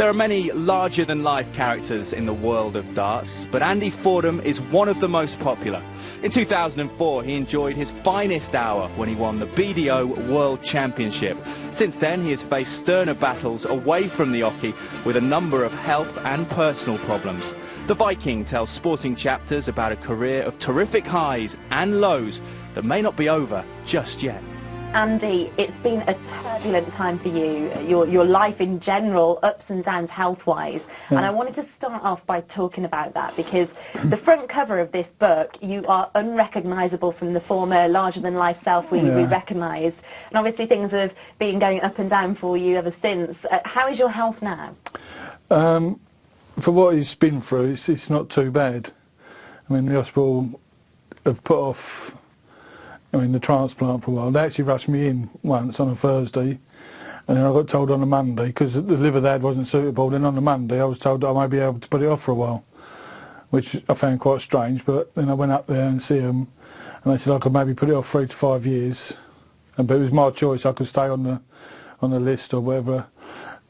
There are many larger-than-life characters in the world of darts, but Andy Fordham is one of the most popular. In 2004, he enjoyed his finest hour when he won the BDO World Championship. Since then, he has faced sterner battles away from the oche with a number of health and personal problems. The Viking tells sporting chapters about a career of terrific highs and lows that may not be over just yet. Andy, it's been a turbulent time for you, your life in general, ups and downs health-wise. Yeah. And I wanted to start off by talking about that because the front cover of this book, you are unrecognisable from the former larger-than-life self we recognised. And obviously things have been going up and down for you ever since. How is your health now? For what he's been through, it's not too bad. I mean, the hospital have put off the transplant for a while. They actually rushed me in once on a Thursday, and then I got told on a Monday, because the liver they had wasn't suitable, then on the Monday I was told that I might be able to put it off for a while, which I found quite strange. But then I went up there and see them, and they said I could maybe put it off 3 to 5 years, but it was my choice. I could stay on the list or whatever.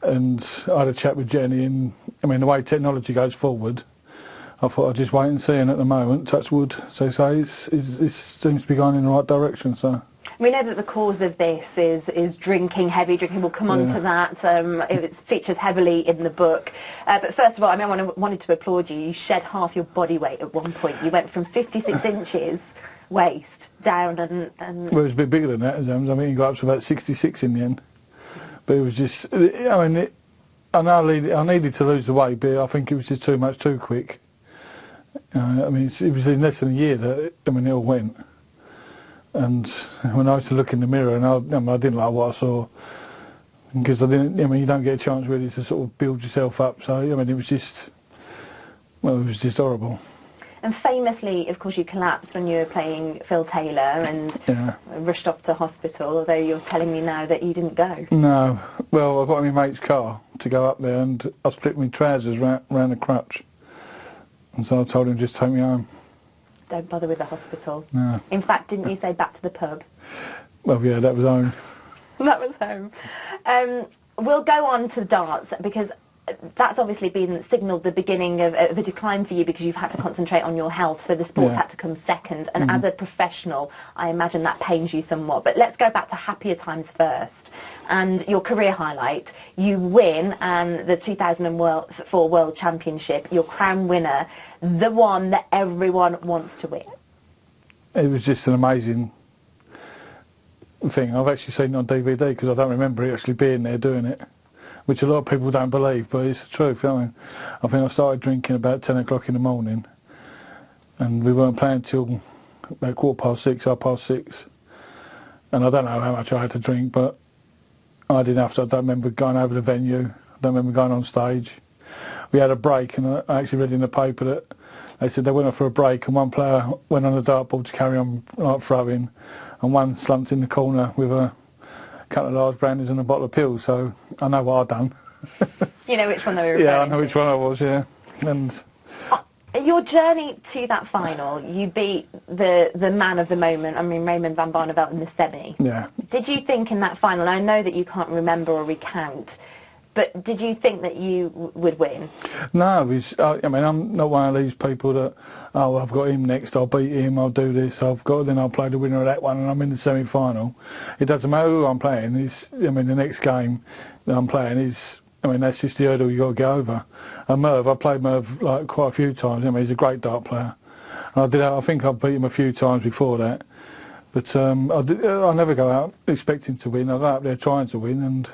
And I had a chat with Jenny, and I mean, the way technology goes forward, I thought I'd just wait and see, and at the moment, touch wood, so it seems to be going in the right direction. So we know that the cause of this is drinking, heavy drinking. We'll come on to that. It features heavily in the book. But first of all, I wanted to applaud you. You shed half your body weight at one point. You went from 56 inches waist down and... Well, it was a bit bigger than that, I mean, you got up to about 66 in the end. But it was just, I mean, I needed to lose the weight, but I think it was just too much too quick. I mean, it was in less than a year that it all went. And when I used to look in the mirror, and I didn't like what I saw, because you don't get a chance really to sort of build yourself up. So, I mean, it was just horrible. And famously, of course, you collapsed when you were playing Phil Taylor and rushed off to hospital, although you're telling me now that you didn't go. No. Well, I got in my mate's car to go up there, and I split my trousers round the crutch. And so I told him, just take me home. Don't bother with the hospital. No. In fact, didn't you say back to the pub? Well, yeah, that was home. That was home. We'll go on to darts, because that's obviously been signalled the beginning of a decline for you, because you've had to concentrate on your health, so the sport had to come second. And as a professional, I imagine that pains you somewhat. But let's go back to happier times first. And your career highlight, you win the 2004 World Championship, your crown winner, the one that everyone wants to win. It was just an amazing thing. I've actually seen it on DVD, because I don't remember it actually being there doing it, which a lot of people don't believe, but it's the truth. I think I started drinking about 10 o'clock in the morning, and we weren't playing till about 6:15, 6:30. And I don't know how much I had to drink, but I did enough. I don't remember going over the venue. I don't remember going on stage. We had a break, and I actually read in the paper that they said they went off for a break, and one player went on the dartboard to carry on throwing, and one slumped in the corner with a couple of large brandies and a bottle of pills. So I know what I've done. You know which one they were referring to? Yeah, I know which one I was, yeah. And your journey to that final, you beat the man of the moment, I mean Raymond van Barneveld in the semi. Yeah. Did you think in that final, I know that you can't remember or recount, but did you think that you would win? No, I mean, I'm not one of these people that, oh, I've got him next, I'll beat him, I'll do this, then I'll play the winner of that one and I'm in the semi-final. It doesn't matter who I'm playing. The next game that I'm playing is, that's just the hurdle you've got to get over. And Merv, I played Merv like quite a few times. He's a great dart player. And I think I've beat him a few times before that. But I never go out expecting to win. I go out there trying to win. And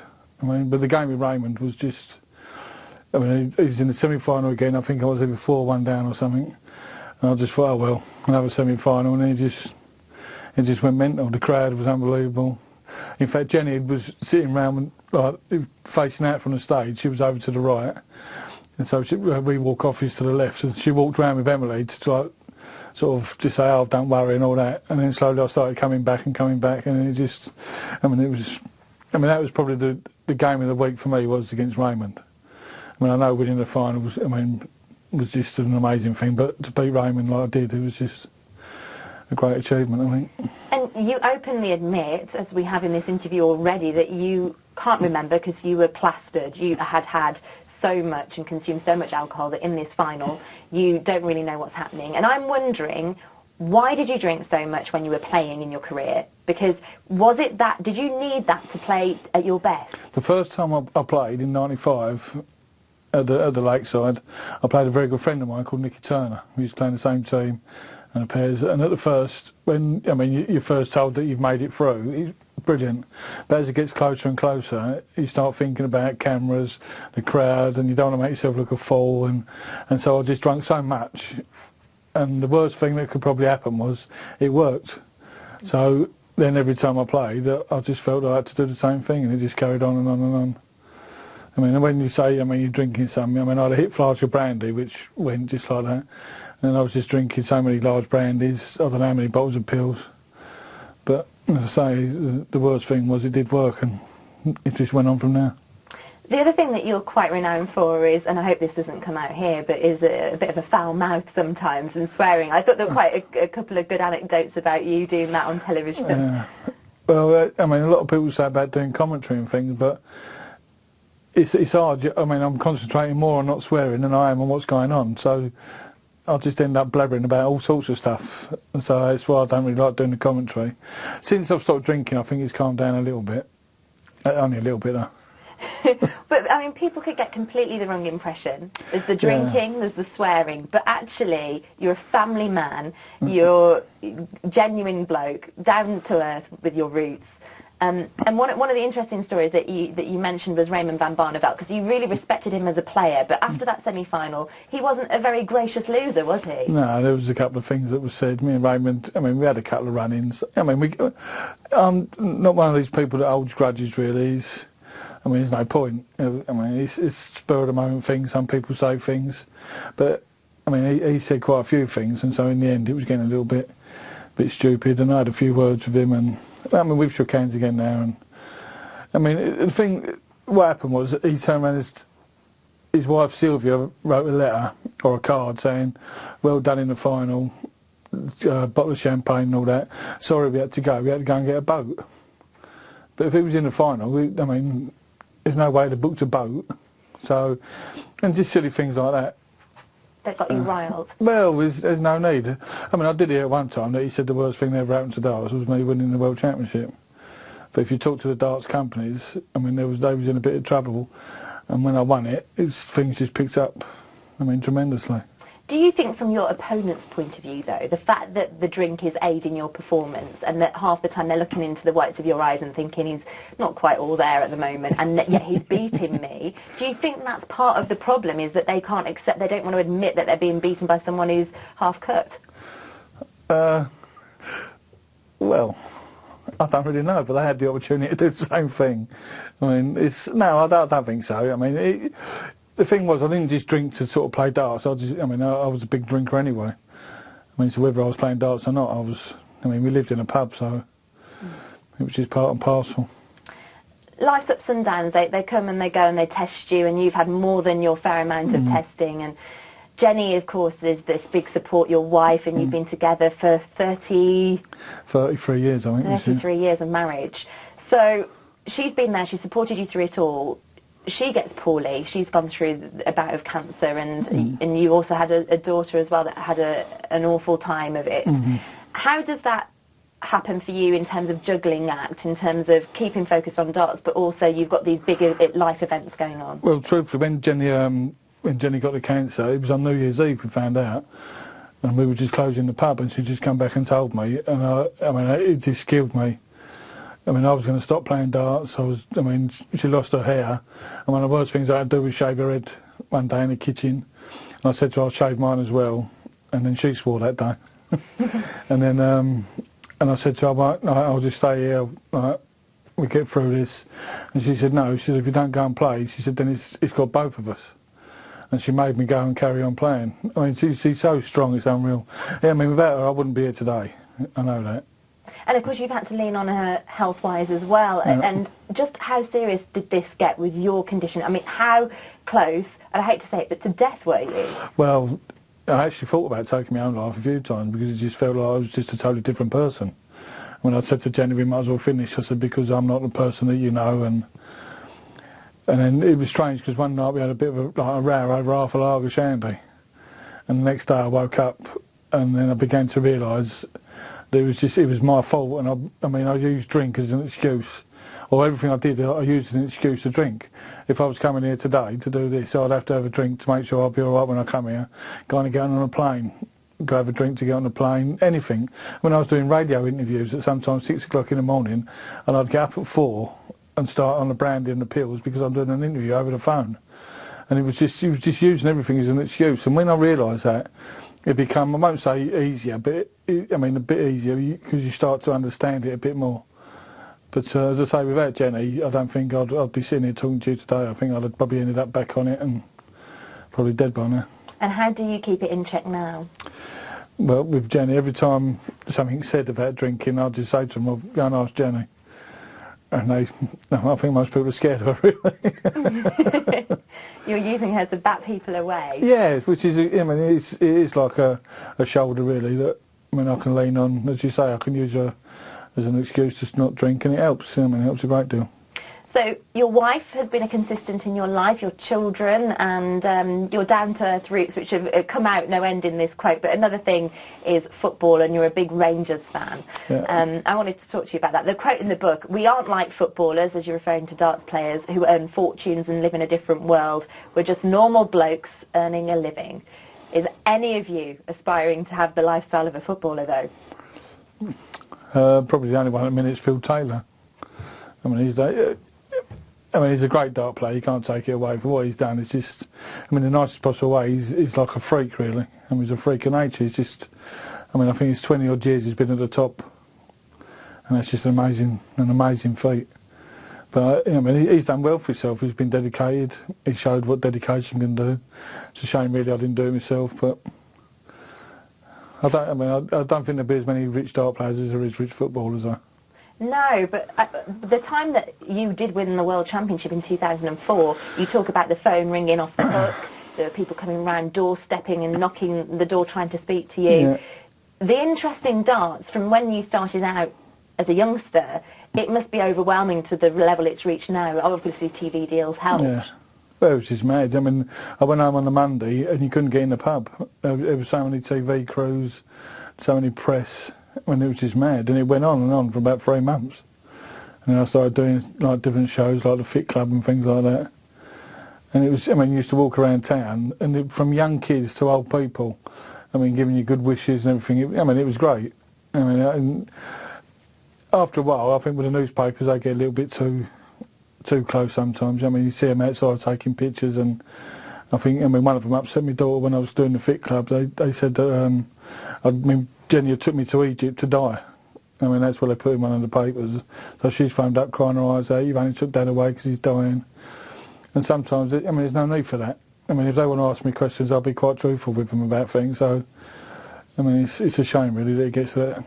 but the game with Raymond was just, he's in the semi-final again. I think I was either 4-1 down or something. And I just thought, oh well, another semi-final. And he just went mental. The crowd was unbelievable. In fact, Jenny was sitting round, facing out from the stage. She was over to the right, and so we walk office to the left, and she walked round with Emily to sort of just say, oh, don't worry and all that. And then slowly I started coming back, and it just, that was probably the game of the week for me, was against Raymond. I know winning the finals, was just an amazing thing, but to beat Raymond like I did, it was just a great achievement, I think. And you openly admit, as we have in this interview already, that you can't remember because you were plastered. You had so much and consumed so much alcohol that in this final you don't really know what's happening. And I'm wondering, why did you drink so much when you were playing in your career? Because did you need that to play at your best? The first time I played in '95 at the Lakeside, I played a very good friend of mine called Nicky Turner. We used to play in the same team and the pairs. And at the first, you're first told that you've made it through, it's brilliant. But as it gets closer and closer, you start thinking about cameras, the crowd, and you don't want to make yourself look a fool. And so I just drank so much. And the worst thing that could probably happen was it worked. So then every time I played, I just felt I had to do the same thing, and it just carried on and on and on. I mean, when you say, you're drinking something, I had a hit flask of brandy, which went just like that. And I was just drinking so many large brandies, I don't know how many bottles of pills. But as I say, the worst thing was it did work, and it just went on from there. The other thing that you're quite renowned for is, and I hope this doesn't come out here, but is a bit of a foul mouth sometimes and swearing. I thought there were quite a couple of good anecdotes about you doing that on television. Well, a lot of people say about doing commentary and things, but it's hard. I'm concentrating more on not swearing than I am on what's going on, so I'll just end up blabbering about all sorts of stuff. So that's why I don't really like doing the commentary. Since I've stopped drinking, I think it's calmed down a little bit. Only a little bit, though. But, people could get completely the wrong impression. There's the drinking, there's the swearing, but actually you're a family man, you're a genuine bloke, down to earth with your roots. And one of the interesting stories that you mentioned was Raymond van Barneveld, because you really respected him as a player, but after that semi-final, he wasn't a very gracious loser, was he? No, there was a couple of things that were said. Me and Raymond, we had a couple of run-ins. I'm not one of these people that holds grudges, really. There's no point. It's spur of the moment things. Some people say things, but he said quite a few things, and so in the end it was getting a little bit stupid. And I had a few words with him, and we've shook hands again now. And the thing, what happened was he turned around. His wife Sylvia wrote a letter or a card saying, "Well done in the final, bottle of champagne and all that. Sorry we had to go. We had to go and get a boat." But if it was in the final, there's no way to book a boat. So, and just silly things like that. That got you riled? Well, there's no need. I did hear at one time that he said the worst thing that ever happened to darts was me winning the World Championship. But if you talk to the darts companies, they was in a bit of trouble. And when I won it, things just picked up, tremendously. Do you think from your opponent's point of view, though, the fact that the drink is aiding your performance and that half the time they're looking into the whites of your eyes and thinking he's not quite all there at the moment and yet he's beating me, do you think that's part of the problem, is that they can't accept, they don't want to admit that they're being beaten by someone who's half cut? Well, I don't really know, but they had the opportunity to do the same thing. No, I don't think so. The thing was, I didn't just drink to sort of play darts. I was a big drinker anyway. So whether I was playing darts or not, we lived in a pub, so it was just part and parcel. Life's ups and downs, they come and they go and they test you, and you've had more than your fair amount of testing. And Jenny, of course, is this big support, your wife, and you've been together for 33 years, I think. 33 years of marriage. So she's been there, she's supported you through it all. She gets poorly. She's gone through a bout of cancer, and you also had a daughter as well that had an awful time of it. How does that happen for you in terms of juggling act, in terms of keeping focused on darts, but also you've got these bigger life events going on? Well, truthfully, when Jenny got the cancer, it was on New Year's Eve we found out, and we were just closing the pub, and she just come back and told me, and it just killed me. I was going to stop playing darts. She lost her hair, and one of the worst things I had to do was shave her head one day in the kitchen. And I said to her, I'll shave mine as well. And then she swore that day. And then, and I said to her, I'll just stay here, we get through this. And she said, no. She said, if you don't go and play, she said, then it's got both of us. And she made me go and carry on playing. She's so strong, it's unreal. Yeah, without her, I wouldn't be here today. I know that. And of course you've had to lean on her health-wise as well. Yeah. And just how serious did this get with your condition? How close, and I hate to say it, but to death were you? Well, I actually thought about taking my own life a few times because it just felt like I was just a totally different person. When I said to Jenny, we might as well finish, I said, because I'm not the person that you know, and And then it was strange because one night we had a bit of a row over half a lager shandy. And the next day I woke up and then I began to realise that it was my fault, and I used drink as an excuse. Or everything I did, I used as an excuse to drink. If I was coming here today to do this, I'd have to have a drink to make sure I'll be alright when I come here. Kind of going on a plane, go have a drink to get on the plane, anything. When I was doing radio interviews at sometimes 6 o'clock in the morning, and I'd get up at 4 and start on the brandy and the pills because I'm doing an interview over the phone. And he was just using everything as an excuse. And when I realised that, it became, I won't say easier, but a bit easier because you start to understand it a bit more. But as I say, without Jenny, I don't think I'd be sitting here talking to you today. I think I'd have probably ended up back on it and probably dead by now. And how do you keep it in check now? Well, with Jenny, every time something's said about drinking, I'll just say to them, well, go and ask Jenny. And I think most people are scared of her, really. You're using her to bat people away. Yeah, which is, it is like a shoulder, really, that, I can lean on. As you say, I can use her as an excuse to not drink, and it helps. It helps a great deal. So your wife has been a consistent in your life, your children, and your down-to-earth roots, which have come out no end in this quote. But another thing is football, and you're a big Rangers fan. Yeah. I wanted to talk to you about that. The quote in the book, "We aren't like footballers," as you're referring to darts players, "who earn fortunes and live in a different world. We're just normal blokes earning a living." Is any of you aspiring to have the lifestyle of a footballer, though? Probably the only one at the minute is Phil Taylor. He's a great dart player. You can't take it away for what he's done. It's just, the nicest possible way. He's like a freak, really. He's a freak of nature. He's just, I think it's 20 odd years he's been at the top, and that's just an amazing feat. But he's done well for himself. He's been dedicated. He showed what dedication can do. It's a shame, really, I didn't do it myself. But I don't think there'll be as many rich dart players as there is rich footballers, though. No, but the time that you did win the World Championship in 2004, you talk about the phone ringing off the hook, there were people coming around, doorstepping and knocking the door trying to speak to you. Yeah. The interest in darts, from when you started out as a youngster, it must be overwhelming to the level it's reached now. Obviously TV deals helped. Yeah. Well, it was just mad. I went home on the Monday and you couldn't get in the pub. There were so many TV crews, so many press. It was just mad, and it went on and on for about 3 months. And then I started doing different shows like the Fit Club and things like that. And it was, you used to walk around town, and from young kids to old people, giving you good wishes and everything. It was great. And after a while, I think with the newspapers, they get a little bit too close sometimes. You see them outside taking pictures, and I think, one of them upset my daughter when I was doing the Fit Club. They said that, Jenny took me to Egypt to die. That's what they put in one of the papers. So she's phoned up crying her eyes out, "You've only took Dad away because he's dying." And sometimes, there's no need for that. If they want to ask me questions, I'll be quite truthful with them about things. So, it's a shame, really, that it gets to that.